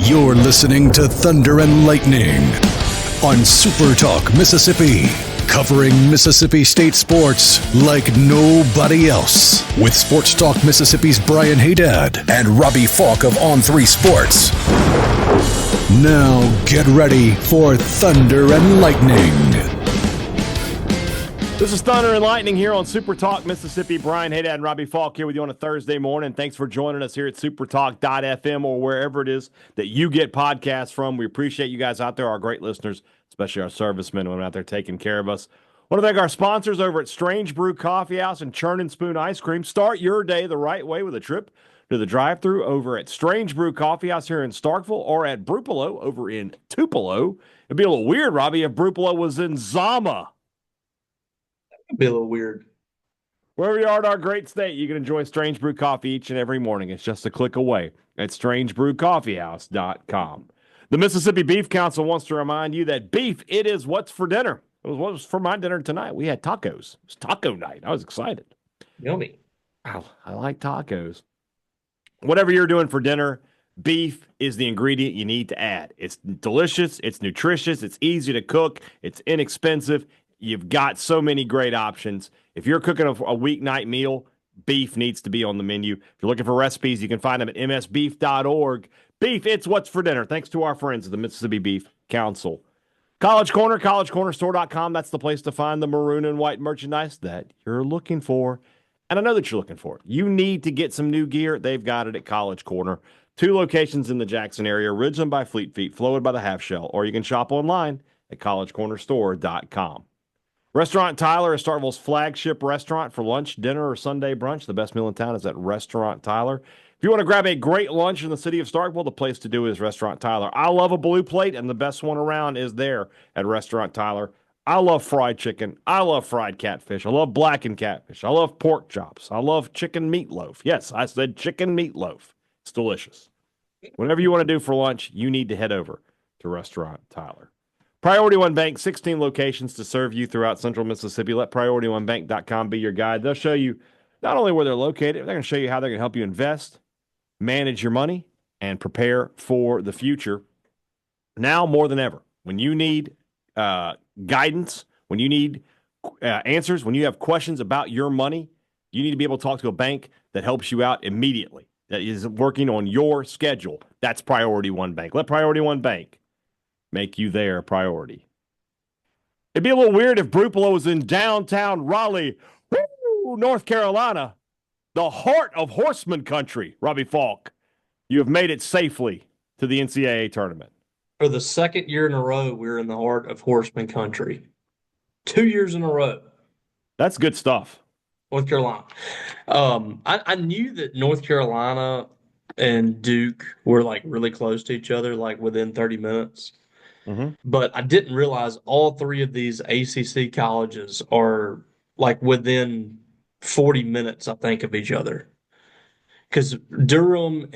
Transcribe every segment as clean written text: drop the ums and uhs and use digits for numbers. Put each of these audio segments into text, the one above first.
You're listening to Thunder and Lightning on SuperTalk Mississippi, covering Mississippi State sports like nobody else. With Sports Talk Mississippi's Brian Hadad and Robbie Faulk of On3 Sports. Now get ready for Thunder and Lightning. This is Thunder and Lightning here on SuperTalk Mississippi. Brian Hadad and Robbie Faulk here with you on a Thursday morning. Thanks for joining us here at supertalk.fm or wherever it is that you get podcasts from. We appreciate you guys out there, our great listeners, especially our servicemen and women out there taking care of us. I want to thank our sponsors over at Strange Brew Coffee House and Churn and Spoon Ice Cream. Start your day the right way with a trip to the drive-thru over at Strange Brew Coffee House here in Starkville or at Brupolo over in Tupelo. It'd be a little weird, Robbie, if Brupolo was in Zama. Be a little weird. Wherever you are in our great state, you can enjoy Strange Brew Coffee each and every morning. It's just a click away at strangebrewcoffeehouse.com. The Mississippi Beef Council wants to remind you that beef, it is what's for dinner. It was what was for my dinner tonight. We had tacos. It was taco night. I was excited. Yummy. I like tacos. Whatever you're doing for dinner, beef is the ingredient you need to add. It's delicious. It's nutritious. It's easy to cook. It's inexpensive. You've got so many great options. If you're cooking a weeknight meal, beef needs to be on the menu. If you're looking for recipes, you can find them at msbeef.org. Beef, it's what's for dinner. Thanks to our friends at the Mississippi Beef Council. College Corner, collegecornerstore.com. That's the place to find the maroon and white merchandise that you're looking for. And I know that you're looking for it. You need to get some new gear. They've got it at College Corner. 2 locations in the Jackson area, Ridgeland by Fleet Feet, Flowwood by the Half Shell, or you can shop online at collegecornerstore.com. Restaurant Tyler is Starkville's flagship restaurant for lunch, dinner, or Sunday brunch. The best meal in town is at Restaurant Tyler. If you want to grab a great lunch in the city of Starkville, the place to do is Restaurant Tyler. I love a blue plate, and the best one around is there at Restaurant Tyler. I love fried chicken. I love fried catfish. I love blackened catfish. I love pork chops. I love chicken meatloaf. Yes, I said chicken meatloaf. It's delicious. Whatever you want to do for lunch, you need to head over to Restaurant Tyler. Priority One Bank, 16 locations to serve you throughout central Mississippi. Let PriorityOneBank.com be your guide. They'll show you not only where they're located, they're going to show you how they're going to help you invest, manage your money, and prepare for the future. Now more than ever, when you need guidance, when you need answers, when you have questions about your money, you need to be able to talk to a bank that helps you out immediately, that is working on your schedule. That's Priority One Bank. Let Priority One Bank make you their priority. It'd be a little weird if Brupolo was in downtown Raleigh, North Carolina, the heart of horseman country. Robbie Faulk, you have made it safely to the NCAA tournament. For the second year in a row, we're in the heart of horseman country. 2 years in a row. That's good stuff. North Carolina. I knew that North Carolina and Duke were like really close to each other, like within 30 minutes. Mm-hmm. But I didn't realize all 3 of these ACC colleges are like within 40 minutes, I think, of each other. Because Durham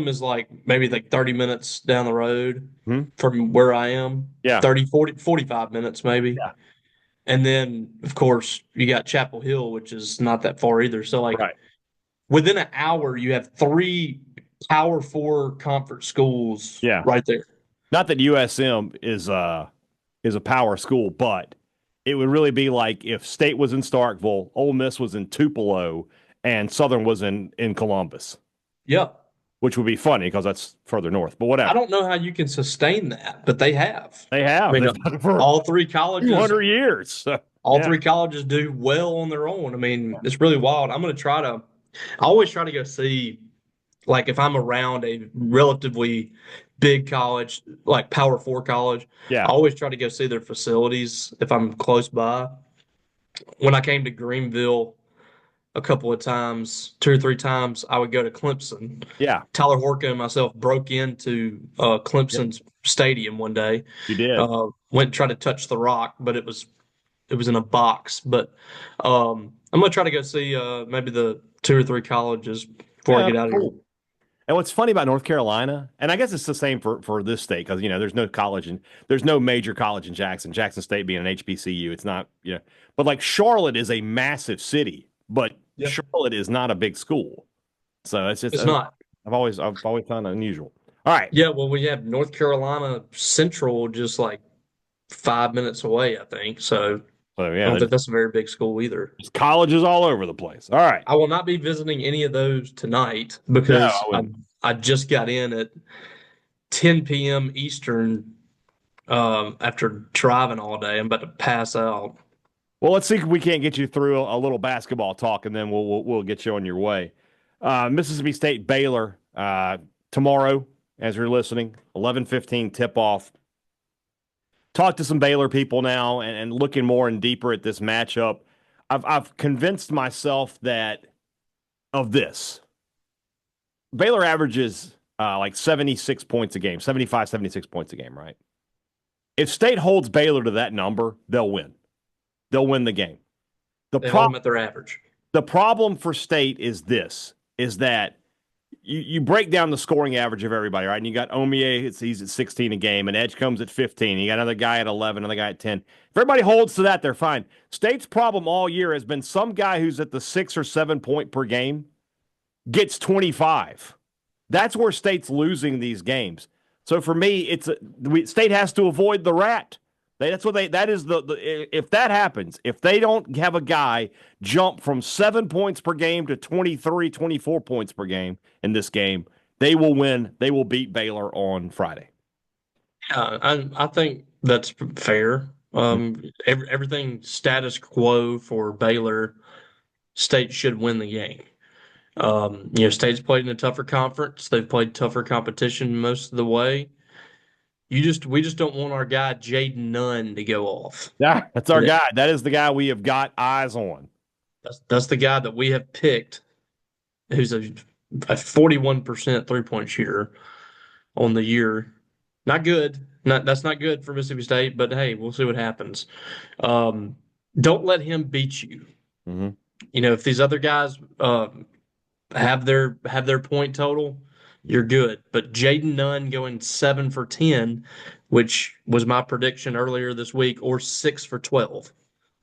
is like maybe like 30 minutes down the road from where I am. Yeah. 45 minutes maybe. Yeah. And then, of course, you got Chapel Hill, which is not that far either. So, like, within an hour, you have 3 Power 4 conference schools right there. Not that USM is a power school, but it would really be like if State was in Starkville, Ole Miss was in Tupelo, and Southern was in Columbus. Yep. Which would be funny because that's further north, but whatever. I don't know how you can sustain that, but they have. They have. I mean, all 3 colleges. 200 years. All 3 colleges do well on their own. I mean, it's really wild. I always try to go see, like, if I'm around a relatively big college, like Power 4 college, I always try to go see their facilities if I'm close by. When I came to Greenville a couple of times, 2 or 3 times, I would go to Clemson. Yeah. Tyler Horka and myself broke into Clemson's stadium one day. You did. Went and tried to touch the rock, but it was in a box. But I'm going to try to go see maybe the 2 or 3 colleges before I get out of here. And what's funny about North Carolina, and I guess it's the same for this state because, there's no college and there's no major college in Jackson State being an HBCU. It's not, but like Charlotte is a massive city, but Charlotte is not a big school. So it's just, it's not. I've always found it unusual. All right. Yeah, well, we have North Carolina Central just like 5 minutes away, I think. So So I yeah, don't think that's a very big school either. there's colleges all over the place. All right. I will not be visiting any of those tonight No, I because wouldn't. I just got in at 10 p.m. Eastern after driving all day. I'm about to pass out. Well, let's see if we can't get you through a little basketball talk, and then we'll get you on your way. Mississippi State Baylor tomorrow, as you're listening, 11:15 tip off. Talk to some Baylor people now, and looking more and deeper at this matchup. I've convinced myself that of this. Baylor averages like 76 points a game, 75, 76 points a game, right? If State holds Baylor to that number, they'll win. They'll win the game. They hold them at their average. The problem for State is this, is that you break down the scoring average of everybody, right? And you got Omier, he's at 16 a game, and Edge comes at 15. You got another guy at 11, another guy at 10. If everybody holds to that, they're fine. State's problem all year has been some guy who's at the 6 or 7 point per game gets 25. That's where State's losing these games. So for me, State has to avoid the rat. That is if that happens, if they don't have a guy jump from 7 points per game to 23, 24 points per game in this game, they will win. They will beat Baylor on Friday. Yeah, I think that's fair. Everything status quo for Baylor. State should win the game. State's played in a tougher conference. They've played tougher competition most of the way. We just don't want our guy Jaden Nunn to go off. Yeah, that's our guy. That is the guy we have got eyes on. That's the guy that we have picked, who's a 41% 3-point shooter on the year. Not good. That's not good for Mississippi State, but hey, we'll see what happens. Don't let him beat you. Mm-hmm. If these other guys have their point total, you're good. But Jaden Nunn going 7 for 10, which was my prediction earlier this week, or 6 for 12,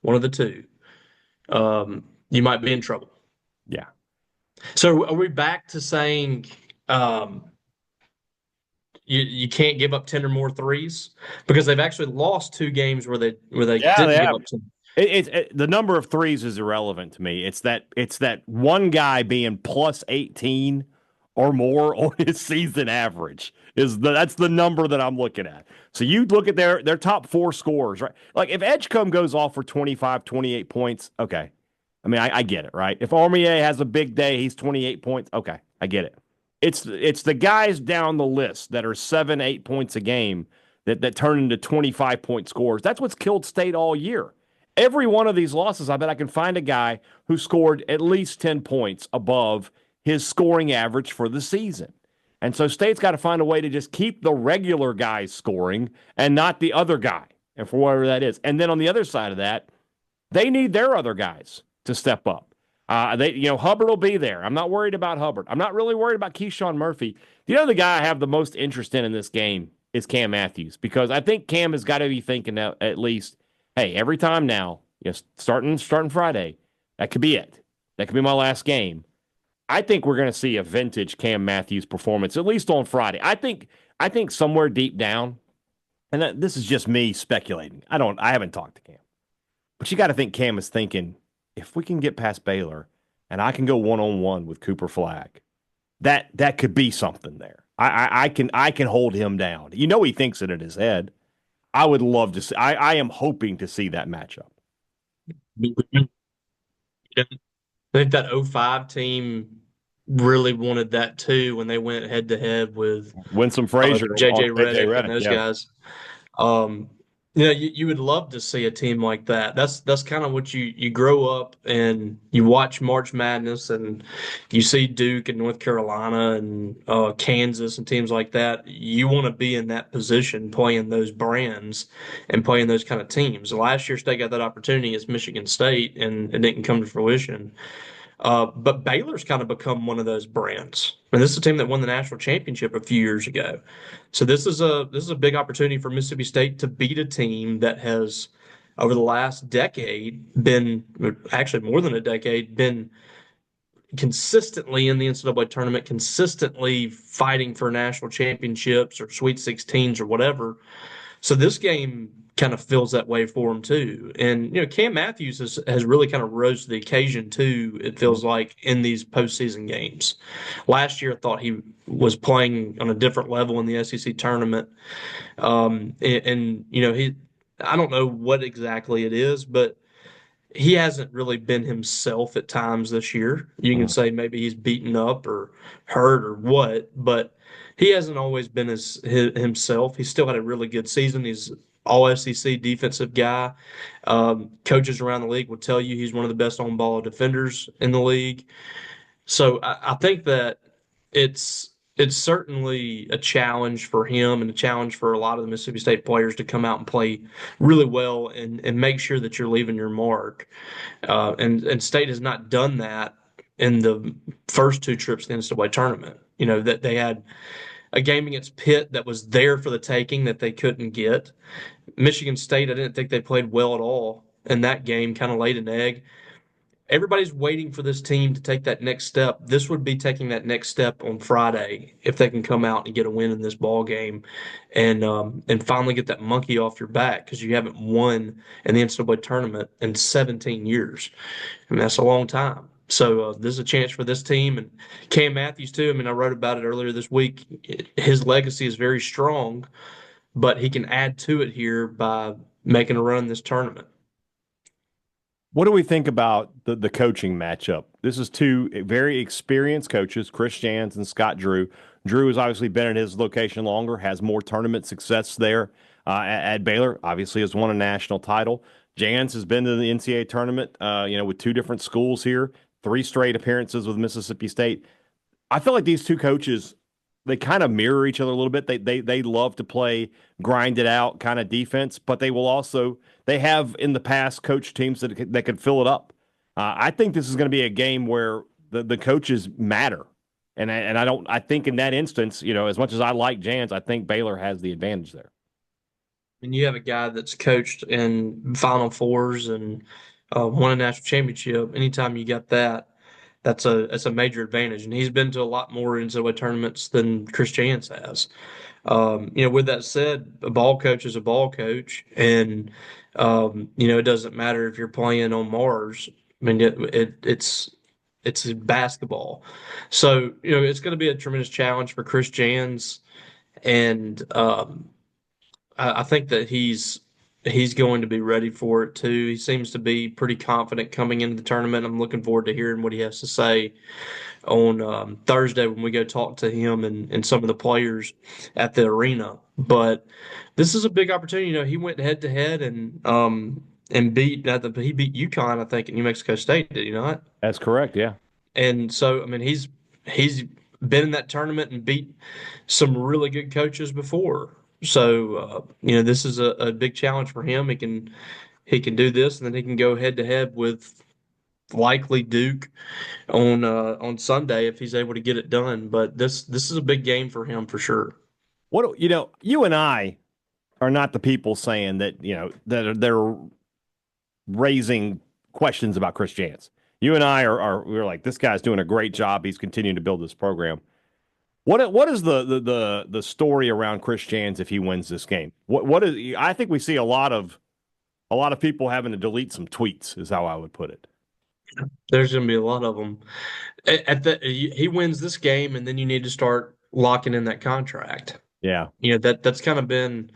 one of the two, you might be in trouble. Yeah. So are we back to saying you can't give up 10 or more threes? Because they've actually lost 2 games where they didn't give up 10. The number of threes is irrelevant to me. It's that one guy being plus 18 or more on his season average that's the number that I'm looking at. So you look at their top 4 scorers, right? Like if Edgecombe goes off for 25, 28 points, okay. I mean, I get it, right? If Armier has a big day, he's 28 points, okay, I get it. It's the guys down the list that are 7, 8 points a game that turn into 25-point scores. That's what's killed State all year. Every one of these losses, I bet I can find a guy who scored at least 10 points above his scoring average for the season. And so State's got to find a way to just keep the regular guys scoring and not the other guy, and for whatever that is. And then on the other side of that, they need their other guys to step up. Hubbard will be there. I'm not worried about Hubbard. I'm not really worried about Keyshawn Murphy. The other guy I have the most interest in this game is Cam Matthews, because I think Cam has got to be thinking at least, hey, every time now, starting Friday, that could be it. That could be my last game. I think we're going to see a vintage Cam Matthews performance, at least on Friday. I think somewhere deep down, and this is just me speculating. I haven't talked to Cam, but you got to think Cam is thinking, if we can get past Baylor and I can go one-on-one with Cooper Flagg, that could be something there. I can hold him down. He thinks it in his head. I would love to see. I am hoping to see that matchup. I think that 05 team really wanted that too when they went head to head with Winsome Frazier, JJ Redick, and those guys. You would love to see a team like that. That's kind of what you grow up and you watch March Madness and you see Duke and North Carolina and Kansas and teams like that. You want to be in that position playing those brands and playing those kind of teams. Last year, State got that opportunity against Michigan State and it didn't come to fruition. But Baylor's kind of become one of those brands. And this is a team that won the national championship a few years ago. So this is a big opportunity for Mississippi State to beat a team that has, over the last decade, been actually more than a decade, been consistently in the NCAA tournament, consistently fighting for national championships or Sweet 16s or whatever. So this game kind of feels that way for him too. And Cam Matthews has really kind of rose to the occasion too. It feels like in these postseason games. Last year, I thought he was playing on a different level in the SEC tournament. He, I don't know what exactly it is, but he hasn't really been himself at times this year. You can say maybe he's beaten up or hurt or what, but he hasn't always been himself. He still had a really good season. He's all SEC defensive guy. Coaches around the league will tell you he's one of the best on ball defenders in the league. So I think that it's certainly a challenge for him and a challenge for a lot of the Mississippi State players to come out and play really well and make sure that you're leaving your mark. And State has not done that in the first two trips to the NCAA tournament. That they had a game against Pitt that was there for the taking that they couldn't get. Michigan State, I didn't think they played well at all in that game, kind of laid an egg. Everybody's waiting for this team to take that next step. This would be taking that next step on Friday if they can come out and get a win in this ball game, and finally get that monkey off your back because you haven't won in the NCAA tournament in 17 years. I mean, that's a long time. So this is a chance for this team and Cam Matthews too. I mean, I wrote about it earlier this week. His legacy is very strong, but he can add to it here by making a run this tournament. What do we think about the coaching matchup? This is two very experienced coaches, Chris Jans and Scott Drew. Drew has obviously been at his location longer, has more tournament success there at Baylor. Obviously, has won a national title. Jans has been to the NCAA tournament, with two different schools here, 3 straight appearances with Mississippi State. I feel like these two coaches, they kind of mirror each other a little bit. They love to play grind it out kind of defense, but they have in the past coached teams that could fill it up. I think this is going to be a game where the coaches matter, and I think in that instance, as much as I like Jans, I think Baylor has the advantage there. And you have a guy that's coached in Final Fours and won a national championship. Anytime you got that, that's a major advantage. And he's been to a lot more NCAA tournaments than Chris Jans has. With that said, a ball coach is a ball coach, and it doesn't matter if you're playing on Mars. I mean, it's basketball, so it's going to be a tremendous challenge for Chris Jans, and I think that he's going to be ready for it too. He seems to be pretty confident coming into the tournament. I'm looking forward to hearing what he has to say on Thursday when we go talk to him and some of the players at the arena. But this is a big opportunity. He went head to head and beat he beat UConn, I think, at New Mexico State, did he not? That's correct, yeah. And so, I mean, he's been in that tournament and beat some really good coaches before. So, this is a big challenge for him. He can do this, and then he can go head to head with likely Duke on Sunday if he's able to get it done. But this is a big game for him for sure. You and I are not the people saying that that they're raising questions about Chris Jans. You and I we're like, this guy's doing a great job. He's continuing to build this program. What is the story around Chris Jans if he wins this game? What is? I think we see a lot of people having to delete some tweets, is how I would put it. There's going to be a lot of them. He wins this game, and then you need to start locking in that contract. Yeah, that's kind of been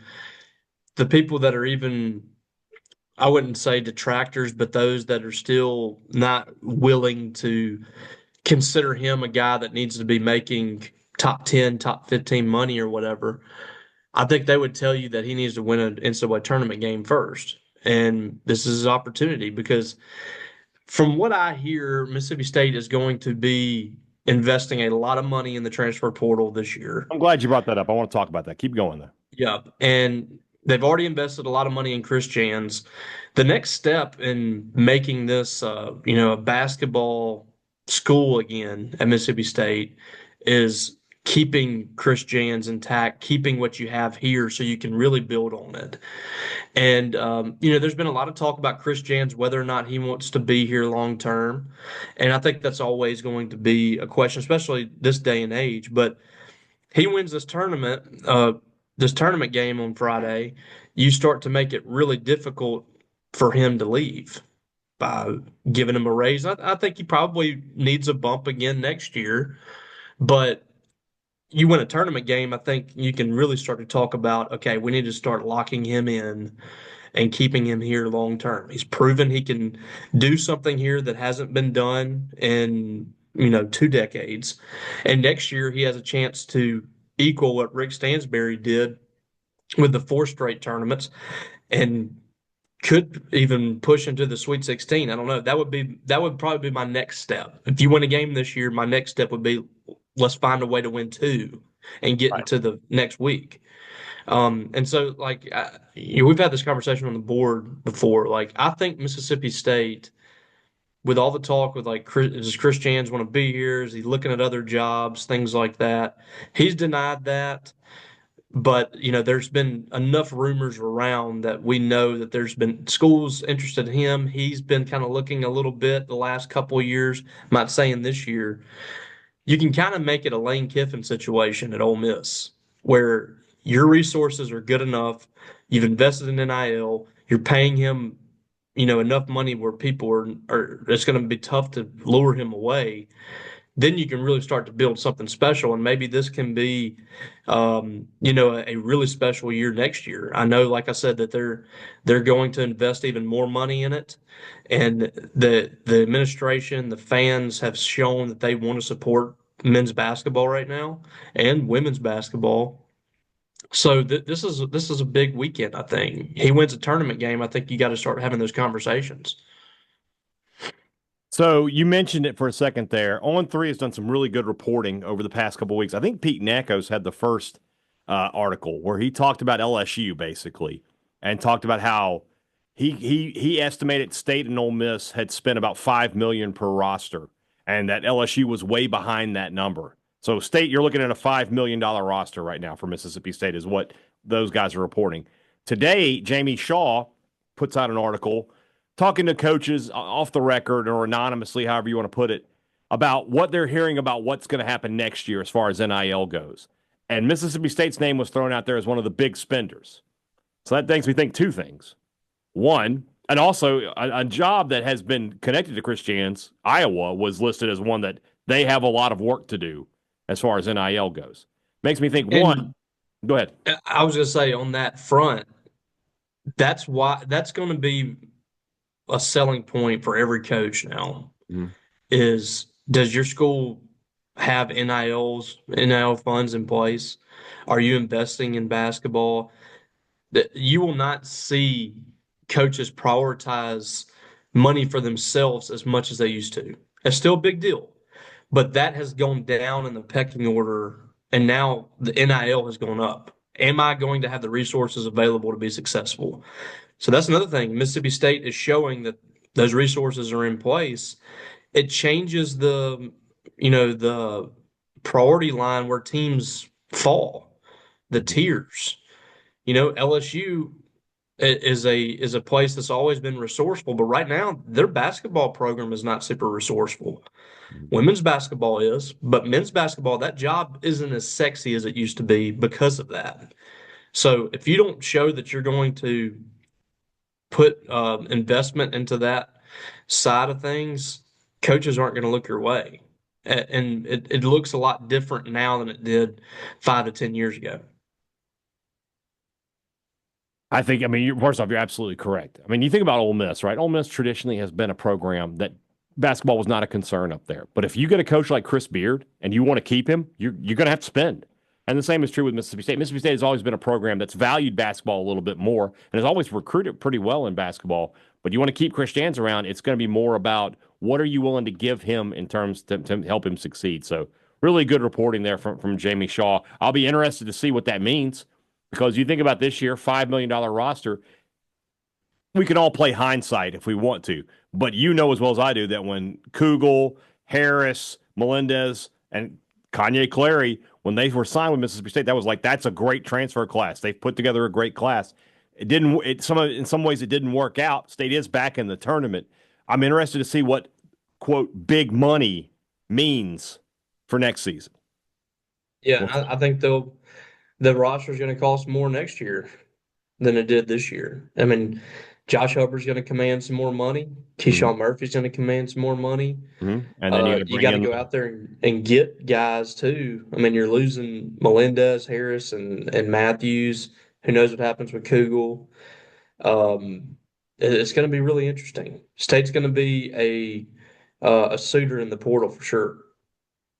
the people that are even, I wouldn't say detractors, but those that are still not willing to consider him a guy that needs to be making top 10, top 15 money or whatever. I think they would tell you that he needs to win an NCAA tournament game first. And this is his opportunity because from what I hear, Mississippi State is going to be investing a lot of money in the transfer portal this year. I'm glad you brought that up. I want to talk about that. Keep going there. Yeah. And they've already invested a lot of money in Chris Jans. The next step in making this, a basketball school again at Mississippi State is keeping Chris Jans intact, keeping what you have here so you can really build on it. And, there's been a lot of talk about Chris Jans, whether or not he wants to be here long term. And I think that's always going to be a question, especially this day and age. But he wins this tournament game on Friday. You start to make it really difficult for him to leave by giving him a raise. I think he probably needs a bump again next year. But you win a tournament game, I think you can really start to talk about, okay, we need to start locking him in and keeping him here long term. He's proven he can do something here that hasn't been done in, 2 decades. And next year he has a chance to equal what Rick Stansberry did with the 4 straight tournaments and could even push into the Sweet 16. I don't know. That would probably be my next step. If you win a game this year, my next step would be let's find a way to win 2 and get into the next week. And so, we've had this conversation on the board before. Like, I think Mississippi State, with all the talk with does Chris Jans want to be here? Is he looking at other jobs, things like that? He's denied that. But, there's been enough rumors around that we know that there's been schools interested in him. He's been kind of looking a little bit the last couple of years. I'm not saying this year. You can kind of make it a Lane Kiffin situation at Ole Miss, where your resources are good enough. You've invested in NIL. You're paying him, enough money where people are it's going to be tough to lure him away. Then you can really start to build something special. And maybe this can be, a really special year next year. I know, like I said, that they're going to invest even more money in it. And the administration, the fans have shown that they want to support men's basketball right now and women's basketball. So this is a big weekend, I think. He wins a tournament game, I think you got to start having those conversations. So you mentioned it for a second there. On3 has done some really good reporting over the past couple of weeks. I think Pete Nakos had the first article where he talked about LSU basically and talked about how he estimated State and Ole Miss had spent about $5 million per roster, and that LSU was way behind that number. So State, you're looking at a $5 million roster right now for Mississippi State is what those guys are reporting. Today, Jamie Shaw puts out an article talking to coaches off the record or anonymously, however you want to put it, about what they're hearing about what's going to happen next year as far as NIL goes. And Mississippi State's name was thrown out there as one of the big spenders. So that makes me think 2 things. One, and also a job that has been connected to Chris Jans, Iowa, was listed as one that they have a lot of work to do as far as NIL goes. Makes me think, one, go ahead. I was going to say on that front, that's going to be a selling point for every coach now. Mm-hmm. Is does your school have NIL funds in place? Are you investing in basketball? That you will not see coaches prioritize money for themselves as much as they used to. It's still a big deal, but that has gone down in the pecking order, and now the NIL has gone up. Am I going to have the resources available to be successful? So that's another thing. Mississippi State is showing that those resources are in place. It changes the priority line where teams fall, the tiers. LSU is a place that's always been resourceful, but right now their basketball program is not super resourceful. Women's basketball is, but men's basketball, that job isn't as sexy as it used to be because of that. So if you don't show that you're going to put investment into that side of things, coaches aren't going to look your way. And it looks a lot different now than it did 5 to 10 years ago. I think, first off, you're absolutely correct. You think about Ole Miss, right? Ole Miss traditionally has been a program that basketball was not a concern up there. But if you get a coach like Chris Beard and you want to keep him, you're going to have to spend. And the same is true with Mississippi State. Mississippi State has always been a program that's valued basketball a little bit more and has always recruited pretty well in basketball. But you want to keep Chris Jans around, it's going to be more about what are you willing to give him in terms to help him succeed. So really good reporting there from Jamie Shaw. I'll be interested to see what that means because you think about this year, $5 million roster, we can all play hindsight if we want to. But you know as well as I do that when Kugel, Harris, Melendez, and Kanye Clary, when they were signed with Mississippi State, that was like, that's a great transfer class. They've put together a great class. It didn't. In some ways, it didn't work out. State is back in the tournament. I'm interested to see what quote big money means for next season. Yeah, I think the roster is going to cost more next year than it did this year. I mean, Josh Hubbard's going to command some more money. Keyshawn Murphy's going to command some more money. And then you got to go out there and get guys too. I mean, you're losing Melendez, Harris, and Matthews. Who knows what happens with Kugel? It's going to be really interesting. State's going to be a suitor in the portal for sure.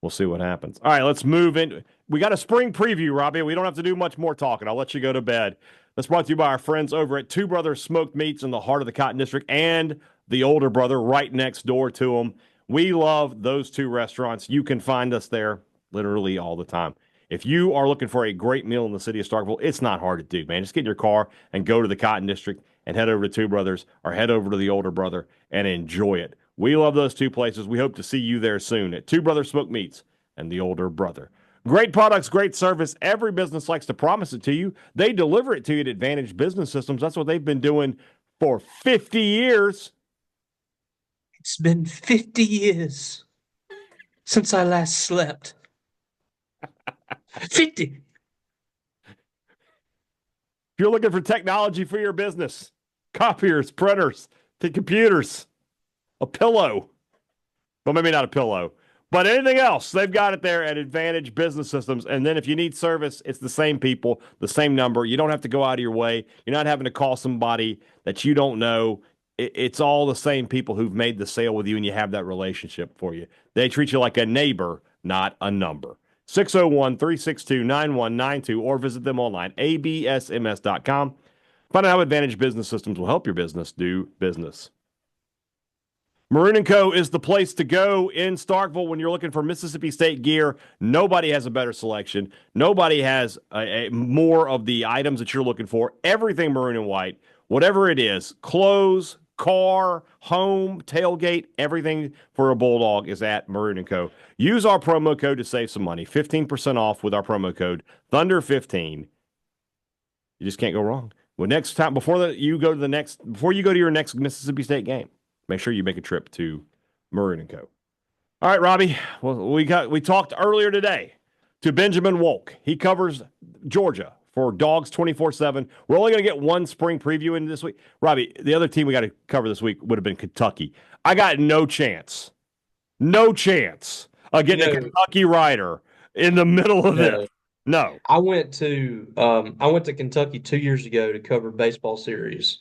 We'll see what happens. All right, let's move in. We got a spring preview, Robbie. We don't have to do much more talking. I'll let you go to bed. That's brought to you by our friends over at Two Brothers Smoked Meats in the heart of the Cotton District and the Older Brother right next door to them. We love those two restaurants. You can find us there literally all the time. If you are looking for a great meal in the city of Starkville, it's not hard to do, man. Just get in your car and go to the Cotton District and head over to Two Brothers or head over to the Older Brother and enjoy it. We love those two places. We hope to see you there soon at Two Brothers Smoked Meats and the Older Brother. Great products, great service. Every business likes to promise it to you. They deliver it to you at Advantage Business Systems. That's what they've been doing for 50 years. It's been 50 years since I last slept. 50. If you're looking for technology for your business, copiers, printers, to computers, a pillow. Well, maybe not a pillow, but anything else, they've got it there at Advantage Business Systems. And then if you need service, it's the same people, the same number. You don't have to go out of your way. You're not having to call somebody that you don't know. It's all the same people who've made the sale with you, and you have that relationship for you. They treat you like a neighbor, not a number. 601-362-9192 or visit them online, absms.com. Find out how Advantage Business Systems will help your business do business. Maroon & Co. is the place to go in Starkville when you're looking for Mississippi State gear. Nobody has a better selection. Nobody has more of the items that you're looking for. Everything maroon and white, whatever it is, clothes, car, home, tailgate, everything for a Bulldog is at Maroon & Co. Use our promo code to save some money. 15% off with our promo code Thunder15. You just can't go wrong. Well, next time before you go to your next Mississippi State game, make sure you make a trip to Maroon & Co. All right, Robbie. Well, we talked earlier today to Benjamin Wolk. He covers Georgia for Dogs 24/7. We're only going to get one spring preview in this week. Robbie, the other team we got to cover this week would have been Kentucky. I got no chance of getting a Kentucky writer in the middle of this. No. I went to Kentucky 2 years ago to cover baseball series.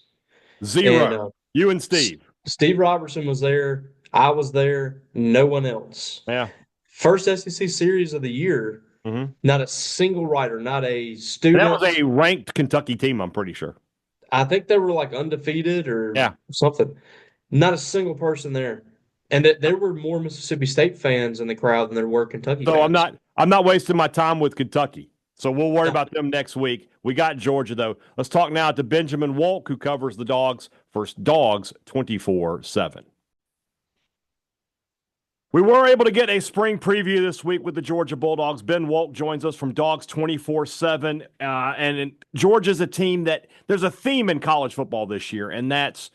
Zero. And, you and Steve. Steve Robertson was there. I was there. No one else. Yeah. First SEC series of the year. Mm-hmm. Not a single writer, not a student. That was a ranked Kentucky team, I'm pretty sure. I think they were like undefeated or something. Not a single person there. And there were more Mississippi State fans in the crowd than there were Kentucky fans. I'm not wasting my time with Kentucky. So we'll worry about them next week. We got Georgia, though. Let's talk now to Benjamin Wolk, who covers the Dogs for Dogs 24/7. We were able to get a spring preview this week with the Georgia Bulldogs. Ben Wolk joins us from Dogs 24/7. And Georgia's a team that there's a theme in college football this year, and that's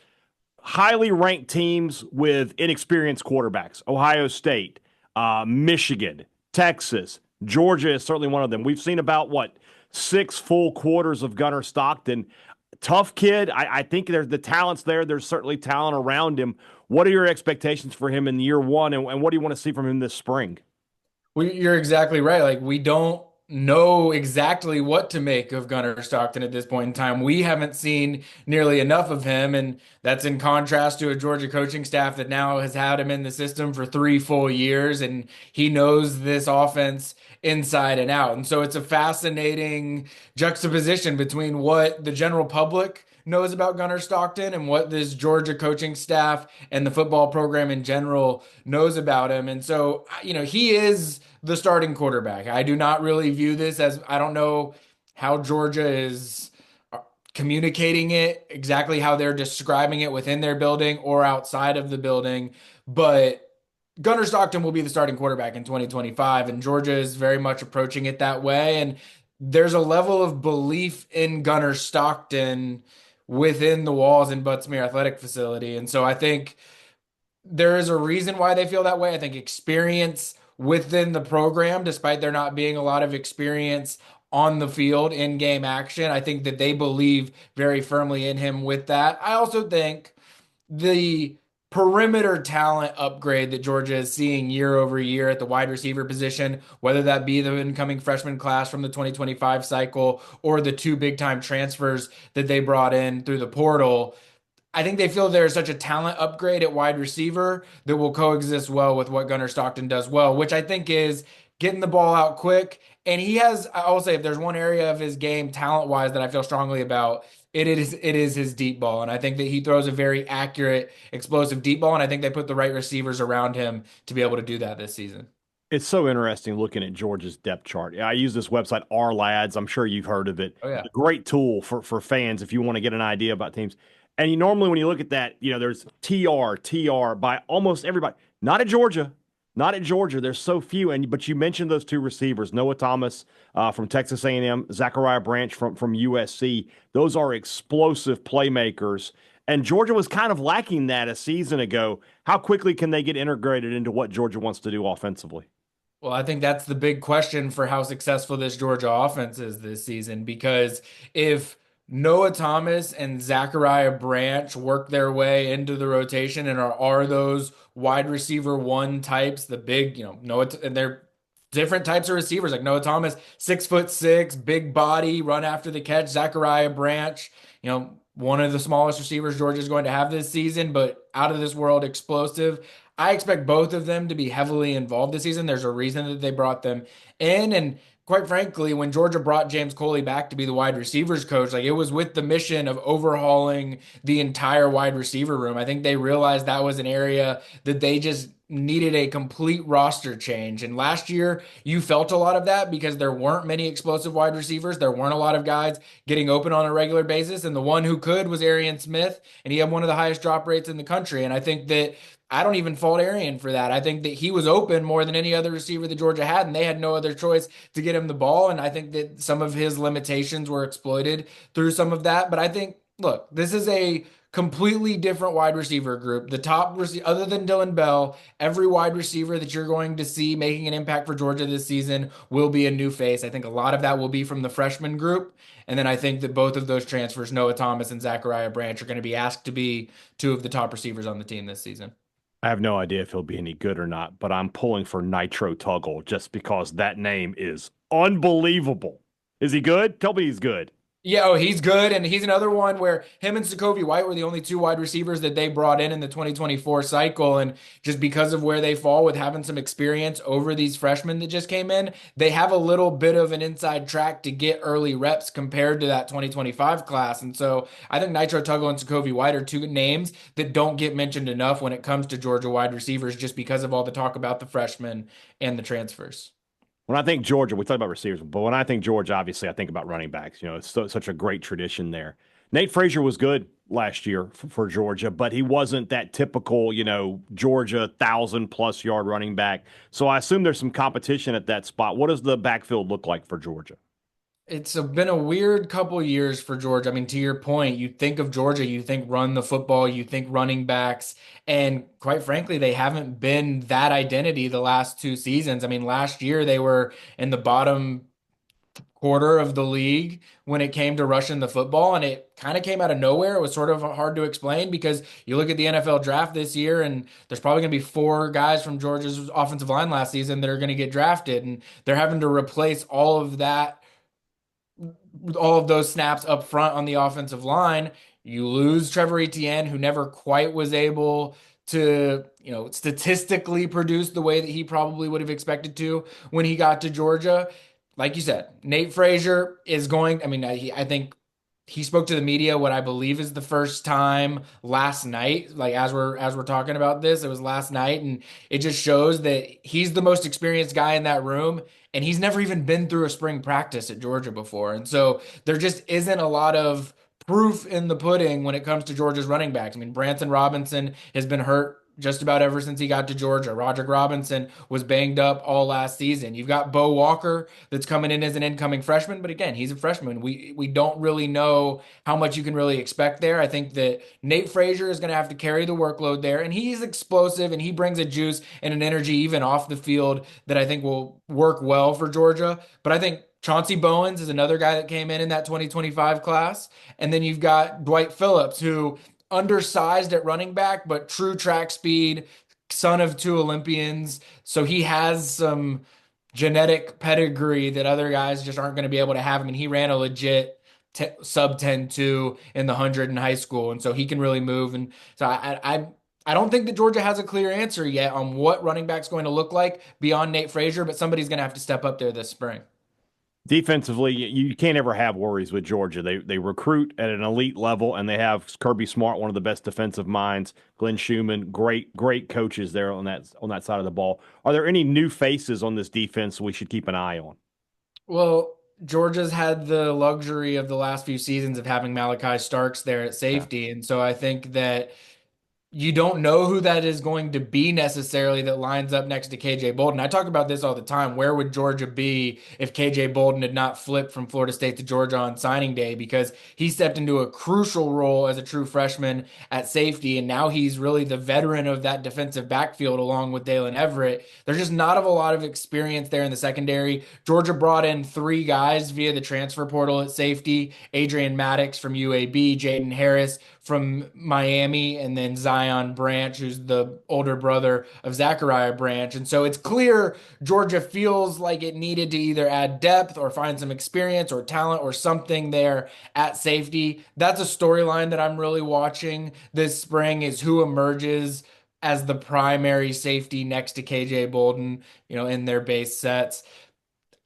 highly ranked teams with inexperienced quarterbacks. Ohio State, Michigan, Texas, Georgia is certainly one of them. We've seen about, 6 full quarters of Gunnar Stockton. Tough kid. I think there's the talent's there. There's certainly talent around him. What are your expectations for him in year one, and what do you want to see from him this spring? Well, you're exactly right. Like, we don't know exactly what to make of Gunnar Stockton at this point in time. We haven't seen nearly enough of him, and that's in contrast to a Georgia coaching staff that now has had him in the system for 3 full years, and he knows this offense inside and out. And so it's a fascinating juxtaposition between what the general public knows about Gunnar Stockton and what this Georgia coaching staff and the football program in general knows about him. And so, he is the starting quarterback. I do not really view this as, I don't know how Georgia is communicating it, exactly how they're describing it within their building or outside of the building, but Gunnar Stockton will be the starting quarterback in 2025, and Georgia is very much approaching it that way. And there's a level of belief in Gunnar Stockton within the walls in Butts-Mehre Athletic Facility. And so I think there is a reason why they feel that way. I think experience within the program, despite there not being a lot of experience on the field in game action, I think that they believe very firmly in him with that. I also think the perimeter talent upgrade that Georgia is seeing year over year at the wide receiver position, whether that be the incoming freshman class from the 2025 cycle or the two big time transfers that they brought in through the portal. I think they feel there's such a talent upgrade at wide receiver that will coexist well with what Gunnar Stockton does well, which I think is getting the ball out quick. And he has, I will say, if there's one area of his game talent wise that I feel strongly about, it is his deep ball. And I think that he throws a very accurate, explosive deep ball. And I think they put the right receivers around him to be able to do that this season. It's so interesting looking at Georgia's depth chart. I use this website, R Lads. I'm sure you've heard of it. Oh, yeah. It's a great tool for fans if you want to get an idea about teams. And normally when you look at that, there's TR by almost everybody. Not at Georgia. Not at Georgia. There's so few. But you mentioned those two receivers, Noah Thomas from Texas A&M, Zachariah Branch from USC. Those are explosive playmakers. And Georgia was kind of lacking that a season ago. How quickly can they get integrated into what Georgia wants to do offensively? Well, I think that's the big question for how successful this Georgia offense is this season, because if Noah Thomas and Zachariah Branch work their way into the rotation and are those wide receiver one types, the big, Noah, and they're different types of receivers, like Noah Thomas, 6'6", big body, run after the catch. Zachariah Branch, one of the smallest receivers Georgia's going to have this season, but out of this world explosive. I expect both of them to be heavily involved this season. There's a reason that they brought them in. And quite frankly, when Georgia brought James Coley back to be the wide receivers coach, it was with the mission of overhauling the entire wide receiver room. I think they realized that was an area that they just needed a complete roster change. And last year, you felt a lot of that because there weren't many explosive wide receivers. There weren't a lot of guys getting open on a regular basis. And the one who could was Arian Smith, and he had one of the highest drop rates in the country. And I think that I don't even fault Arian for that. I think that he was open more than any other receiver that Georgia had, and they had no other choice to get him the ball. And I think that some of his limitations were exploited through some of that. But I think, look, this is a completely different wide receiver group. The top other than Dylan Bell, every wide receiver that you're going to see making an impact for Georgia this season will be a new face. I think a lot of that will be from the freshman group. And then I think that both of those transfers, Noah Thomas and Zachariah Branch, are going to be asked to be two of the top receivers on the team this season. I have no idea if he'll be any good or not, but I'm pulling for Nitro Tuggle just because that name is unbelievable. Is he good? Tell me he's good. Yeah, he's good, and he's another one where him and Sokovie White were the only two wide receivers that they brought in the 2024 cycle, and just because of where they fall with having some experience over these freshmen that just came in, they have a little bit of an inside track to get early reps compared to that 2025 class. And so I think Nitro Tuggle and Sokovie White are two names that don't get mentioned enough when it comes to Georgia wide receivers just because of all the talk about the freshmen and the transfers. When I think Georgia, we talk about receivers, but when I think Georgia, obviously I think about running backs. It's such a great tradition there. Nate Frazier was good last year for Georgia, but he wasn't that typical, Georgia 1,000+ yard running back. So I assume there's some competition at that spot. What does the backfield look like for Georgia? It's been a weird couple of years for Georgia. I mean, to your point, you think of Georgia, you think run the football, you think running backs, and quite frankly, they haven't been that identity the last two seasons. I mean, last year they were in the bottom quarter of the league when it came to rushing the football, and it kind of came out of nowhere. It was sort of hard to explain because you look at the NFL draft this year, and there's probably going to be 4 guys from Georgia's offensive line last season that are going to get drafted, and they're having to replace all of those snaps up front on the offensive line. You lose Trevor Etienne, who never quite was able to, statistically produce the way that he probably would have expected to when he got to Georgia. Like you said, Nate Frazier is going, I think he spoke to the media what I believe is the first time last night. As we're talking about this, it was last night, and it just shows that he's the most experienced guy in that room, and he's never even been through a spring practice at Georgia before. And so there just isn't a lot of proof in the pudding when it comes to Georgia's running backs. Branson Robinson has been hurt just about ever since he got to Georgia. Roderick Robinson was banged up all last season. You've got Bo Walker that's coming in as an incoming freshman, but again, he's a freshman. We don't really know how much you can really expect there. I think that Nate Frazier is going to have to carry the workload there, and he's explosive and he brings a juice and an energy even off the field that I think will work well for Georgia. But I think Chauncey Bowens is another guy that came in that 2025 class. And then you've got Dwight Phillips, who undersized at running back, but true track speed, son of two Olympians. So he has some genetic pedigree that other guys just aren't going to be able to have. I mean, he ran a legit sub 10-2 in the 100 in high school. And so he can really move. And so I don't think that Georgia has a clear answer yet on what running back's going to look like beyond Nate Frazier, but somebody's going to have to step up there this spring. Defensively, you can't ever have worries with Georgia. They recruit at an elite level, and they have Kirby Smart, one of the best defensive minds. Glenn Schumann, great coaches there on that side of the ball. Are there any new faces on this defense we should keep an eye on? Well, Georgia's had the luxury of the last few seasons of having Malachi Starks there at safety, and so I think that you don't know who that is going to be necessarily that lines up next to KJ Bolden. I talk about this all the time. Where would Georgia be if KJ Bolden had not flipped from Florida State to Georgia on signing day? Because he stepped into a crucial role as a true freshman at safety, and now he's really the veteran of that defensive backfield along with Dalen Everett. There's just not a lot of experience there in the secondary. Georgia brought in 3 guys via the transfer portal at safety: Adrian Maddox from UAB, Jaden Harris from Miami, and then Zion Branch, who's the older brother of Zachariah Branch. And so it's clear Georgia feels like it needed to either add depth or find some experience or talent or something there at safety. That's a storyline that I'm really watching this spring, is who emerges as the primary safety next to KJ Bolden, in their base sets.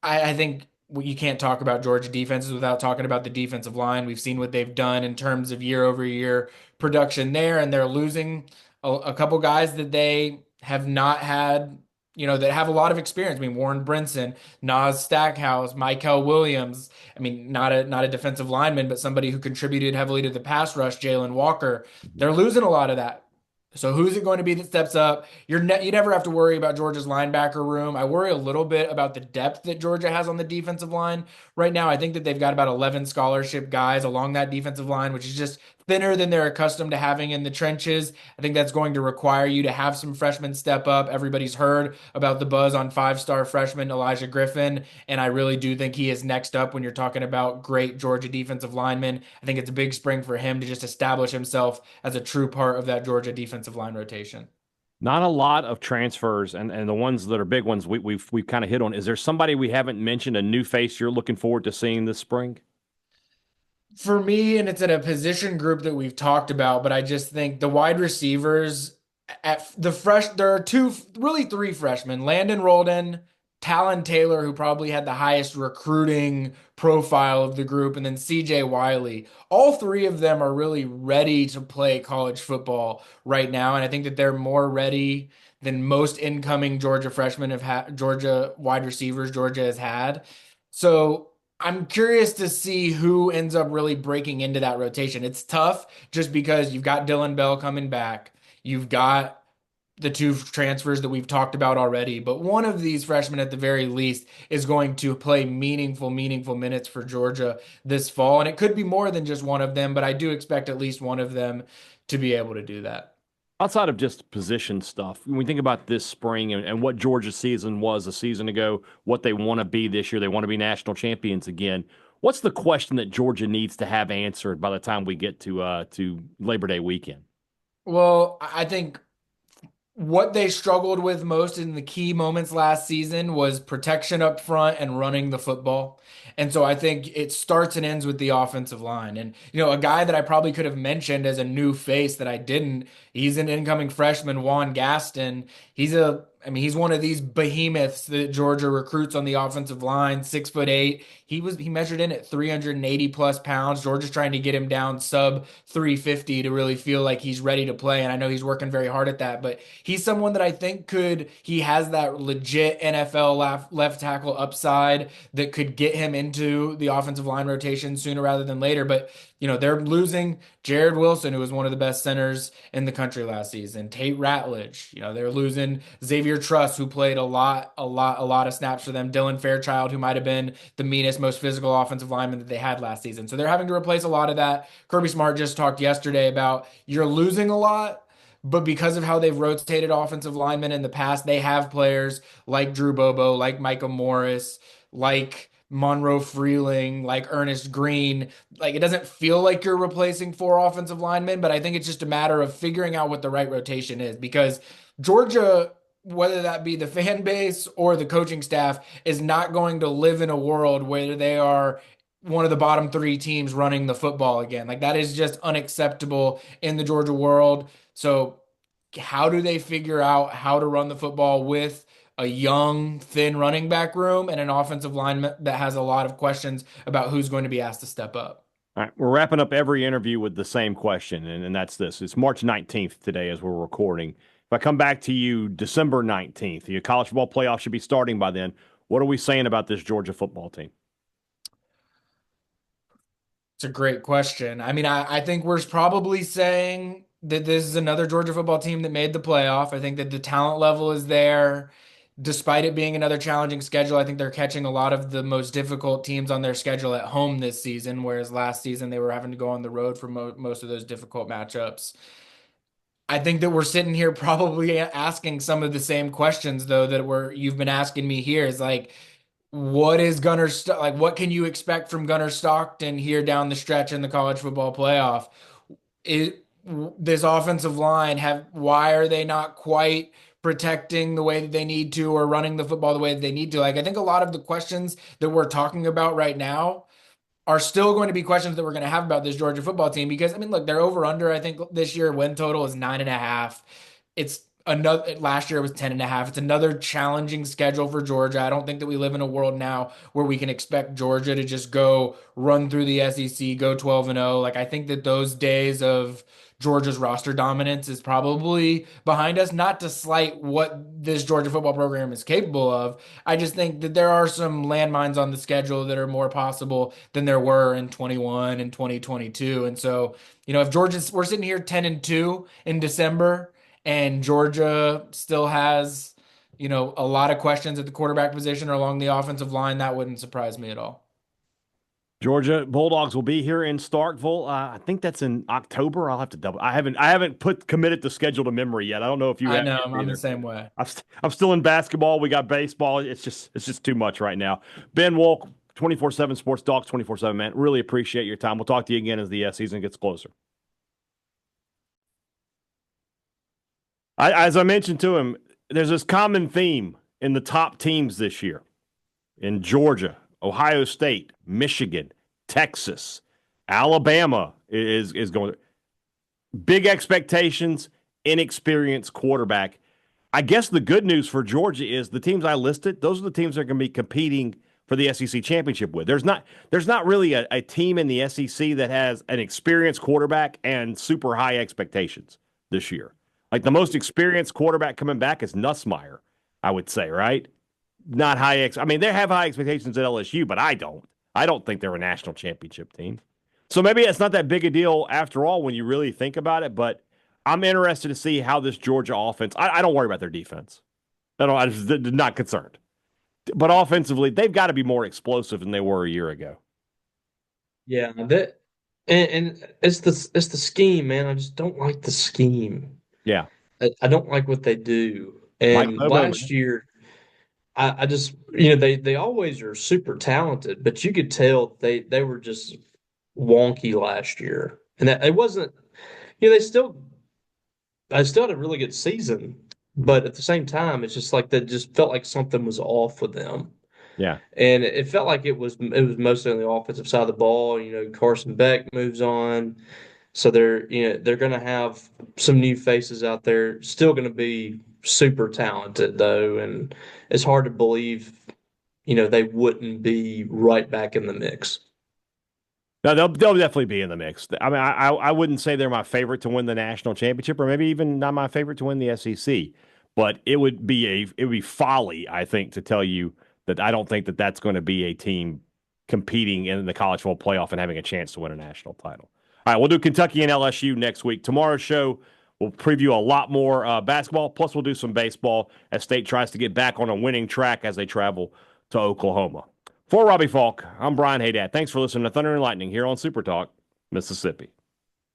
I think you can't talk about Georgia defenses without talking about the defensive line. We've seen what they've done in terms of year-over-year production there, and they're losing a couple guys that they have not had, that have a lot of experience. I mean, Warren Brinson, Nas Stackhouse, Michael Williams. I mean, not a defensive lineman, but somebody who contributed heavily to the pass rush, Jalen Walker. They're losing a lot of that. So who's it going to be that steps up? You never have to worry about Georgia's linebacker room. I worry a little bit about the depth that Georgia has on the defensive line right now. I think that they've got about 11 scholarship guys along that defensive line, which is just thinner than they're accustomed to having in the trenches. I think that's going to require you to have some freshmen step up. Everybody's heard about the buzz on 5-star freshman Elijah Griffin, and I really do think he is next up when you're talking about great Georgia defensive linemen. I think it's a big spring for him to just establish himself as a true part of that Georgia defensive line rotation. Not a lot of transfers, and the ones that are big ones we've kind of hit on. Is there somebody we haven't mentioned, a new face you're looking forward to seeing this spring? For me, and it's in a position group that we've talked about, but I just think the wide receivers there are 3 freshmen: Landon Roldan, Talon Taylor, who probably had the highest recruiting profile of the group, and then CJ Wiley. All 3 of them are really ready to play college football right now, and I think that they're more ready than most incoming Georgia freshmen Georgia wide receivers Georgia has had. So I'm curious to see who ends up really breaking into that rotation. It's tough just because you've got Dylan Bell coming back. You've got the 2 transfers that we've talked about already, but one of these freshmen at the very least is going to play meaningful minutes for Georgia this fall. And it could be more than just one of them, but I do expect at least one of them to be able to do that. Outside of just position stuff, when we think about this spring and what Georgia's season was a season ago, what they want to be this year, they want to be national champions again. What's the question that Georgia needs to have answered by the time we get to Labor Day weekend? Well, I think what they struggled with most in the key moments last season was protection up front and running the football. And so I think it starts and ends with the offensive line. And, a guy that I probably could have mentioned as a new face that I didn't, he's an incoming freshman, Juan Gaston. He's one of these behemoths that Georgia recruits on the offensive line, 6'8". He measured in at 380 plus pounds. Georgia's trying to get him down sub 350 to really feel like he's ready to play. And I know he's working very hard at that, but he's someone that I think he has that legit NFL left tackle upside that could get him into the offensive line rotation sooner rather than later. But they're losing Jared Wilson, who was one of the best centers in the country last season. Tate Ratledge, they're losing Xavier Truss, who played a lot of snaps for them. Dylan Fairchild, who might have been the meanest, most physical offensive lineman that they had last season. So they're having to replace a lot of that. Kirby Smart just talked yesterday about you're losing a lot, but because of how they've rotated offensive linemen in the past, they have players like Drew Bobo, like Micah Morris, like Monroe Freeling, like Ernest Green. Like, it doesn't feel like you're replacing four offensive linemen, but I think it's just a matter of figuring out what the right rotation is, because Georgia, whether that be the fan base or the coaching staff, is not going to live in a world where they are one of the bottom three teams running the football again. Like, that is just unacceptable in the Georgia world. So how do they figure out how to run the football with a young, thin running back room and an offensive line that has a lot of questions about who's going to be asked to step up? All right, we're wrapping up every interview with the same question, and that's this. It's March 19th today as we're recording. If I come back to you December 19th, the college football playoff should be starting by then. What are we saying about this Georgia football team? It's a great question. I mean, I think we're probably saying that this is another Georgia football team that made the playoff. I think that the talent level is there. Despite it being another challenging schedule, I think they're catching a lot of the most difficult teams on their schedule at home this season, whereas last season they were having to go on the road for most of those difficult matchups. I think that we're sitting here probably asking some of the same questions, though, that you've been asking me here. Is like, what is what can you expect from Gunnar Stockton here down the stretch in the college football playoff? This offensive line why are they not quite protecting the way that they need to or running the football the way that they need to? Like, I think a lot of the questions that we're talking about right now are still going to be questions that we're going to have about this Georgia football team, because I mean, look, they're over under, I think this year win total is 9.5. It's another, last year it was 10.5. It's another challenging schedule for Georgia. I don't think that we live in a world now where we can expect Georgia to just go run through the SEC, go 12-0. Like, I think that those days of Georgia's roster dominance is probably behind us. Not to slight what this Georgia football program is capable of. I just think that there are some landmines on the schedule that are more possible than there were in 21 and 2022. And so, if we're sitting here 10-2 in December and Georgia still has, a lot of questions at the quarterback position or along the offensive line, that wouldn't surprise me at all. Georgia Bulldogs will be here in Starkville. I think that's in October. I'll have to double. I haven't committed the schedule to memory yet. I don't know if you have. I know I'm the same way. I'm still in basketball. We got baseball. It's just too much right now. Ben Wolk, 24/7 Sports Dogs, 24/7 man. Really appreciate your time. We'll talk to you again as the season gets closer. As I mentioned to him, there's this common theme in the top teams this year in Georgia, Ohio State, Michigan, Texas, Alabama is going. Big expectations, inexperienced quarterback. I guess the good news for Georgia is the teams I listed, those are the teams that are going to be competing for the SEC championship with. There's not really a team in the SEC that has an experienced quarterback and super high expectations this year. Like, the most experienced quarterback coming back is Nussmeier, I would say, right? Not high I mean, they have high expectations at LSU, but I don't. I don't think they're a national championship team. So maybe it's not that big a deal after all when you really think about it, but I'm interested to see how this Georgia offense, I don't worry about their defense. I'm just not concerned. But offensively, they've got to be more explosive than they were a year ago. Yeah, and it's the scheme, man. I just don't like the scheme. Yeah. I don't like what they do. And last year, I just, they always are super talented, but you could tell they were just wonky last year. And that it wasn't, I still had a really good season, but at the same time, it's just like that just felt like something was off with them. Yeah. And it felt like it was mostly on the offensive side of the ball. Carson Beck moves on. So they're going to have some new faces out there. Still going to be super talented though, and it's hard to believe, they wouldn't be right back in the mix. No, they'll definitely be in the mix. I mean, I wouldn't say they're my favorite to win the national championship, or maybe even not my favorite to win the SEC. But it would be folly, I think, to tell you that I don't think that that's going to be a team competing in the college football playoff and having a chance to win a national title. All right, we'll do Kentucky and LSU next week. Tomorrow's show, we'll preview a lot more basketball, plus we'll do some baseball as State tries to get back on a winning track as they travel to Oklahoma. For Robbie Faulk, I'm Brian Hadad. Thanks for listening to Thunder and Lightning here on Super Talk, Mississippi.